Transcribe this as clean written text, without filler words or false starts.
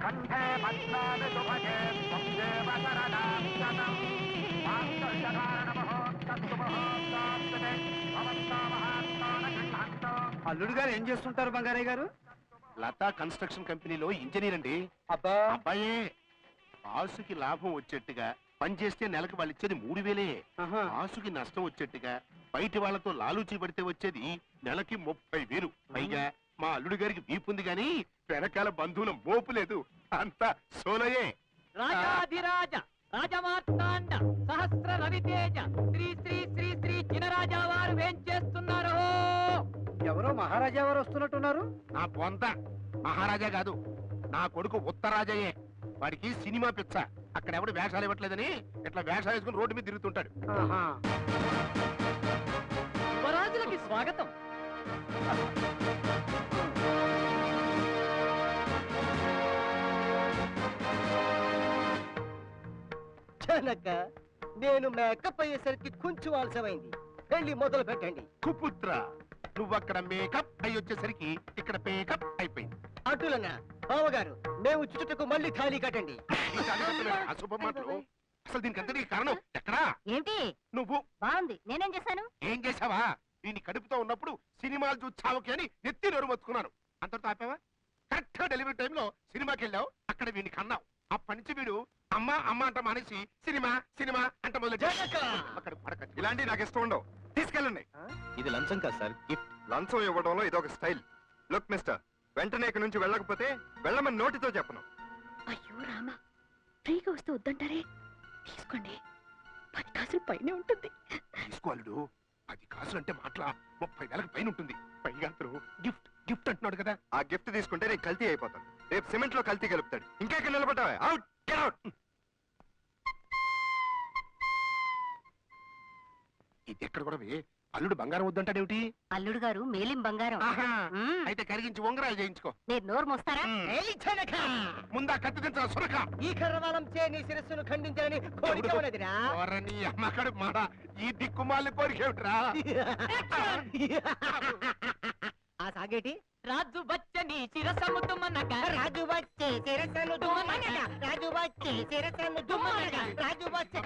కంఠే పద్మాని శుభగే సందేవ శరణాగతం వాంగర్షధారణ మహోత్తస్తు మహోత్తాప్తతే భవంతా మహాత్మాన గృహంతో. అల్లుడు గారు ఏం చేస్తుంటారు బంగారయ్య గారు? లతా కన్స్ట్రక్షన్ కంపెనీలో ఇంజనీర్ అండి. అబ్బా అబ్బాయే ఆసుకి లాభం వచ్చేట్టుగా పనిచేస్తే నెలకు వాళ్ళు ఇచ్చేది 3000. ఆసుకి నష్టం వచ్చేట్టుగా బయట వాళ్ళతో లాలూచి పడితే వచ్చేది నెలకి 30,000. పైగా మా అల్లుడు గారికి వీపుంది గాని వెనకాల బంధువుల మోపు లేదు. అంతా సోలయే. రాజాధిరాజ రాజమార్తాండ సహస్ర రవితేజ శ్రీ శ్రీ శ్రీ శ్రీ చినరాజా వారు ఏం చేస్తున్నారు? ఎవరో మహారాజా వారు వస్తున్నట్టున్నారు. నా పొంత మహారాజా కాదు, నా కొడుకు ఉత్తరాజయ్యే. వాడికి సినిమా పిచ్చ. అక్కడ ఎవడు వేషాలు ఇవ్వట్లేదని ఇట్లా వేషాలు వేసుకుని రోడ్డు మీద తిరుగుతుంటాడు. యువరాజులకి స్వాగతం. జనక, నేను మేకప్ అయ్యేసరికి కొంచెం ఆలస్యమైంది. వెళ్ళి మొదలు పెట్టండి. కుపుత్ర, నువ్వక్కడ మేకప్ అయి వచ్చేసరికి ఇక్కడ పేకప్ అయిపోయింది. అటులనా బావగారు, మేము చుట్టుకు మళ్ళీ ఖాళీ కట్టండి. అశుభ మాటలు. అసలు దీనికి అంతటికి కారణం ఎక్కడా? ఏమిటి? నువ్వు. బాగుంది, నేనేం చేశాను? ఏం చేసావా? దీన్ని కడుపుతో ఉన్నప్పుడు సినిమాలు చూచావుకి అని నెత్తి నోరు మొత్తుకున్నాను. అంతటితో ఆపావా? కరెక్ట్ గా డెలివరీ టైంలో సినిమాకి వెళ్ళావు. అక్కడ వీడిని కన్నావు. అప్పటి నుంచి వీడు అమ్మ అమ్మ అంట మానేసి సినిమా సినిమా అంట మొదలు. ఇలాంటి నాకు ఇష్టం ఉండవు. తీసుకెళ్ళండి. ఇది లంచం కాదు సార్, గిఫ్ట్. లంచం ఇవ్వడంలో ఇదొక స్టైల్. లుక్ మిస్టర్, వెంటనే ఇక్కడి నుంచి వెళ్ళకపోతే వెళ్ళమని నోటితో చెప్పను. అయ్యో రామ, ఫ్రీగా వస్తే వద్దంటారే. తీసుకోండి, 10 కాసులు పైనే ఉంటుంది. తీసుకోవాలడు. 10 కాసులు అంటే మాట్లా 30,000 పైన ఉంటుంది. పైగా గిఫ్ట్ గిఫ్ట్ అంటున్నాడు కదా. ఆ గిఫ్ట్ తీసుకుంటే నేను కల్తీ అయిపోతాను. రేపు సిమెంట్ లో కల్తీ కలుపుతాడు. ఇంకా ఇక్కడ నిలబడ్డావా? Out, get out. ఇది ఎక్కడ కూడా అల్లుడు బంగారం వద్దంటాడేమిటి? అల్లుడు గారు మేలిం బంగారం. అయితే కరిగించి ఉంగరాలు చేయించుకో. మీరు నోరు మోస్తారా? ముందా కత్తి దించరా సురక. ఈ కర్రవాలం చే నీ శిరస్సును ఖండించాలని కోరిక ఉన్నదిరా. నీ అమ్మకడు మాట. ఈ దిక్కుమాలి కోరికేమిట్రా? ఆ సాగేటి రాజు బచ్చని శిరసము దుమ్మనక, రాజు వచ్చే శిరస్సును దుమ్మనక, రాజు వచ్చే శిరస్సును దుమ్మనక, రాజు వచ్చే